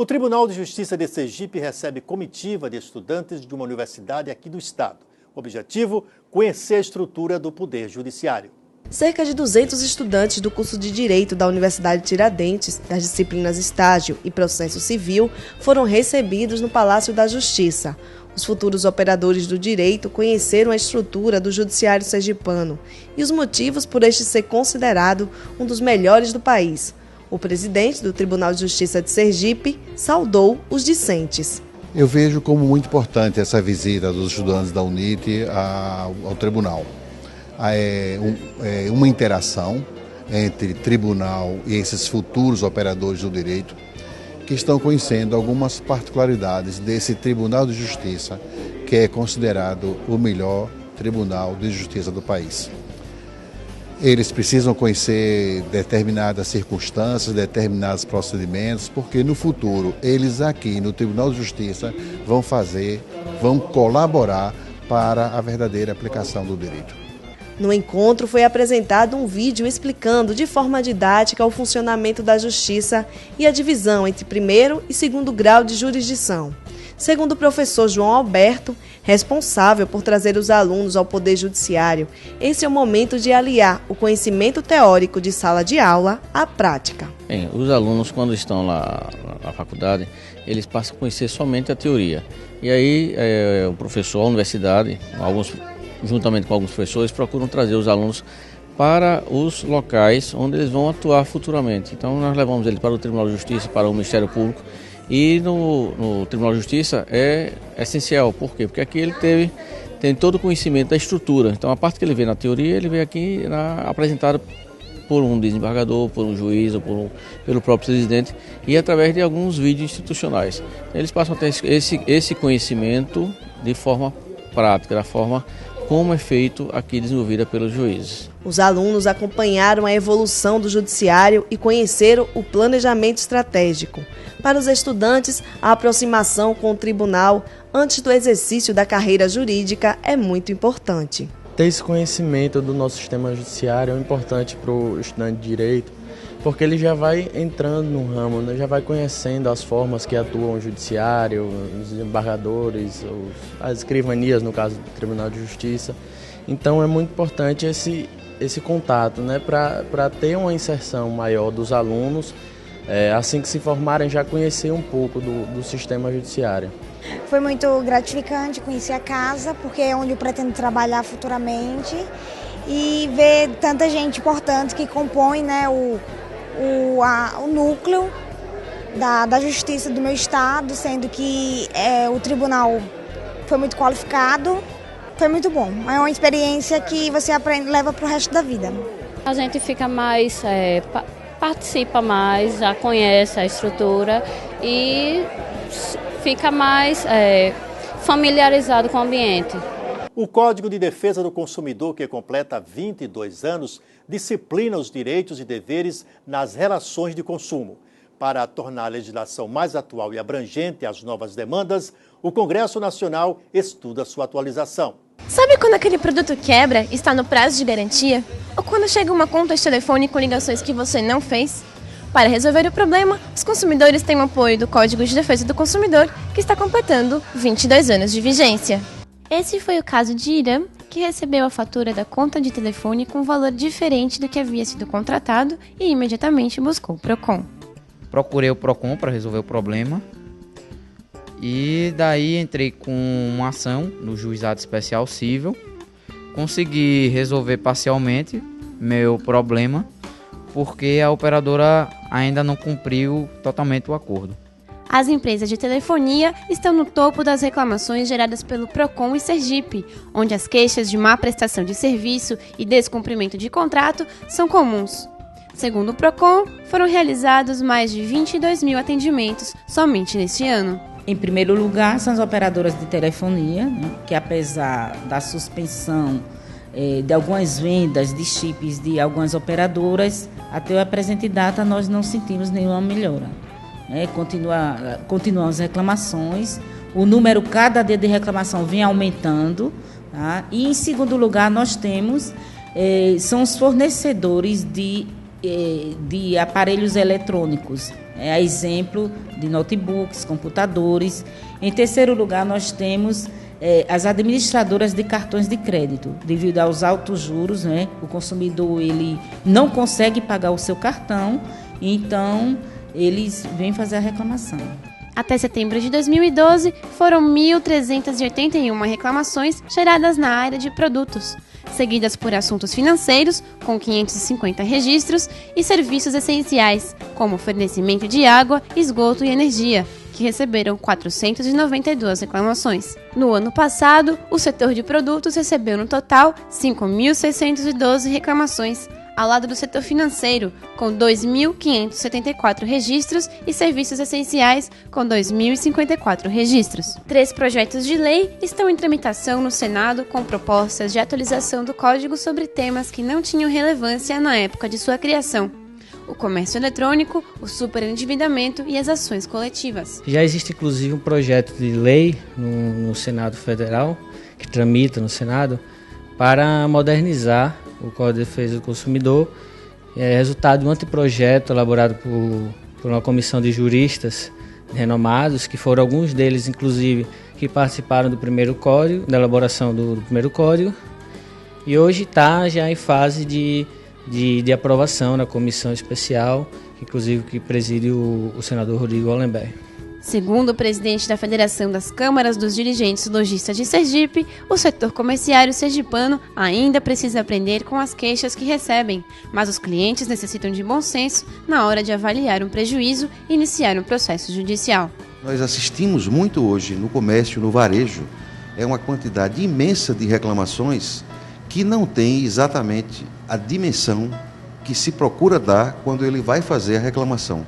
Tribunal de Justiça de Sergipe recebe comitiva de estudantes de uma universidade aqui do estado. O objetivo, conhecer a estrutura do Poder Judiciário. Cerca de 200 estudantes do curso de Direito da Universidade Tiradentes, das disciplinas Estágio e Processo Civil, foram recebidos no Palácio da Justiça. Os futuros operadores do direito conheceram a estrutura do judiciário sergipano e os motivos por este ser considerado um dos melhores do país. O presidente do Tribunal de Justiça de Sergipe saudou os discentes. Eu vejo como muito importante essa visita dos estudantes da UNIT ao tribunal. É uma interação entre tribunal e esses futuros operadores do direito que estão conhecendo algumas particularidades desse Tribunal de Justiça, que é considerado o melhor Tribunal de Justiça do país. Eles precisam conhecer determinadas circunstâncias, determinados procedimentos, porque no futuro eles aqui no Tribunal de Justiça vão colaborar para a verdadeira aplicação do direito. No encontro foi apresentado um vídeo explicando de forma didática o funcionamento da Justiça e a divisão entre primeiro e segundo grau de jurisdição. Segundo o professor João Alberto, responsável por trazer os alunos ao Poder Judiciário, esse é o momento de aliar o conhecimento teórico de sala de aula à prática. Bem, os alunos, quando estão lá na faculdade, eles passam a conhecer somente a teoria. E aí o professor, a universidade, juntamente com alguns professores, procuram trazer os alunos para os locais onde eles vão atuar futuramente. Então nós levamos eles para o Tribunal de Justiça, para o Ministério Público, e no Tribunal de Justiça é essencial. Por quê? Porque aqui ele tem todo o conhecimento da estrutura. Então a parte que ele vê na teoria, ele vê aqui apresentada por um desembargador, por um juiz ou pelo próprio presidente e através de alguns vídeos institucionais. Eles passam a ter esse conhecimento de forma prática, da forma como é feito aqui desenvolvida pelos juízes. Os alunos acompanharam a evolução do judiciário e conheceram o planejamento estratégico. Para os estudantes, a aproximação com o tribunal antes do exercício da carreira jurídica é muito importante. Ter esse conhecimento do nosso sistema judiciário é importante para o estudante de direito, porque ele já vai entrando no ramo, né? Já vai conhecendo as formas que atuam o judiciário, os desembargadores, as escrivanias, no caso do Tribunal de Justiça. Então é muito importante esse contato, né? Para ter uma inserção maior dos alunos, assim que se formarem, já conhecer um pouco do sistema judiciário. Foi muito gratificante conhecer a casa, porque é onde eu pretendo trabalhar futuramente, e ver tanta gente importante que compõe, né, o núcleo da justiça do meu estado, sendo que o tribunal foi muito qualificado, foi muito bom. É uma experiência que você leva para o resto da vida. A gente fica mais, participa mais, já conhece a estrutura e fica mais familiarizado com o ambiente. O Código de Defesa do Consumidor, que completa 22 anos, disciplina os direitos e deveres nas relações de consumo. Para tornar a legislação mais atual e abrangente às novas demandas, o Congresso Nacional estuda sua atualização. Sabe quando aquele produto quebra e está no prazo de garantia? Ou quando chega uma conta de telefone com ligações que você não fez? Para resolver o problema, os consumidores têm o apoio do Código de Defesa do Consumidor, que está completando 22 anos de vigência. Esse foi o caso de Irã, que recebeu a fatura da conta de telefone com um valor diferente do que havia sido contratado e imediatamente buscou o PROCON. Procurei o PROCON para resolver o problema e daí entrei com uma ação no Juizado Especial Cível. Consegui resolver parcialmente meu problema porque a operadora ainda não cumpriu totalmente o acordo. As empresas de telefonia estão no topo das reclamações geradas pelo PROCON e Sergipe, onde as queixas de má prestação de serviço e descumprimento de contrato são comuns. Segundo o PROCON, foram realizados mais de 22 mil atendimentos somente neste ano. Em primeiro lugar, são as operadoras de telefonia, né, que apesar da suspensão de algumas vendas de chips de algumas operadoras, até a presente data nós não sentimos nenhuma melhora. Continuam as reclamações, o número cada dia de reclamação vem aumentando, tá? E em segundo lugar nós temos, são os fornecedores de aparelhos eletrônicos, a exemplo de notebooks, computadores. Em terceiro lugar, nós temos as administradoras de cartões de crédito. Devido aos altos juros, né, o consumidor ele não consegue pagar o seu cartão, então eles vêm fazer a reclamação. Até setembro de 2012, foram 1.381 reclamações geradas na área de produtos, seguidas por assuntos financeiros, com 550 registros, e serviços essenciais, como fornecimento de água, esgoto e energia, que receberam 492 reclamações. No ano passado, o setor de produtos recebeu no total 5.612 reclamações, ao lado do setor financeiro, com 2.574 registros, e serviços essenciais, com 2.054 registros. 3 projetos de lei estão em tramitação no Senado com propostas de atualização do Código sobre temas que não tinham relevância na época de sua criação: o comércio eletrônico, o superendividamento e as ações coletivas. Já existe inclusive um projeto de lei no Senado Federal, que tramita no Senado, para modernizar o Código de Defesa do Consumidor. É resultado de um anteprojeto elaborado por uma comissão de juristas renomados, que foram alguns deles, inclusive, que participaram do primeiro código, da elaboração do primeiro código, e hoje está já em fase de aprovação na comissão especial, inclusive que preside o senador Rodrigo Hollenberg. Segundo o presidente da Federação das Câmaras dos Dirigentes Lojistas de Sergipe, o setor comerciário sergipano ainda precisa aprender com as queixas que recebem, mas os clientes necessitam de bom senso na hora de avaliar um prejuízo e iniciar um processo judicial. Nós assistimos muito hoje no comércio, no varejo, uma quantidade imensa de reclamações que não tem exatamente a dimensão que se procura dar quando ele vai fazer a reclamação.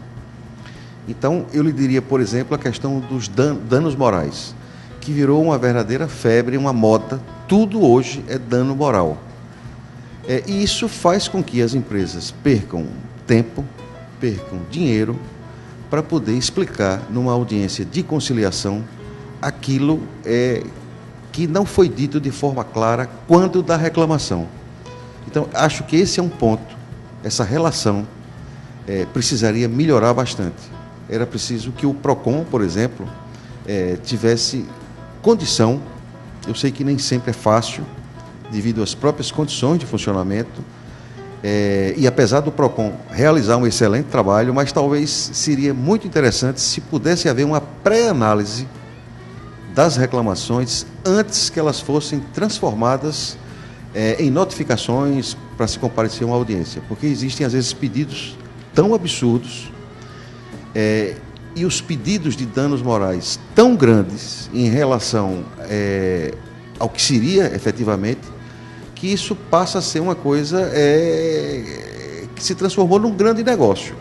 Então, eu lhe diria, por exemplo, a questão dos danos morais, que virou uma verdadeira febre, uma moda. Tudo hoje é dano moral. E isso faz com que as empresas percam tempo, percam dinheiro, para poder explicar numa audiência de conciliação aquilo que não foi dito de forma clara quando da reclamação. Então, acho que esse é um ponto, essa relação precisaria melhorar bastante. Era preciso que o PROCON, por exemplo, tivesse condição, eu sei que nem sempre é fácil, devido às próprias condições de funcionamento, e apesar do PROCON realizar um excelente trabalho, mas talvez seria muito interessante se pudesse haver uma pré-análise das reclamações antes que elas fossem transformadas em notificações para se comparecer a uma audiência, porque existem às vezes pedidos tão absurdos e os pedidos de danos morais tão grandes em relação ao que seria efetivamente, que isso passa a ser uma coisa que se transformou num grande negócio,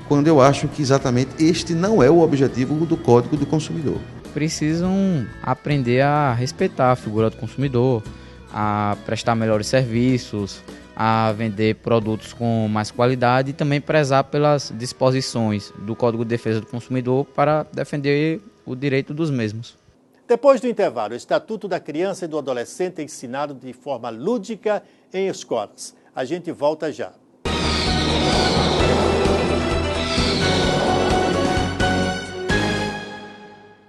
quando eu acho que exatamente este não é o objetivo do Código do Consumidor. Precisam aprender a respeitar a figura do consumidor, a prestar melhores serviços, a vender produtos com mais qualidade e também prezar pelas disposições do Código de Defesa do Consumidor para defender o direito dos mesmos. Depois do intervalo, o Estatuto da Criança e do Adolescente é ensinado de forma lúdica em escolas. A gente volta já.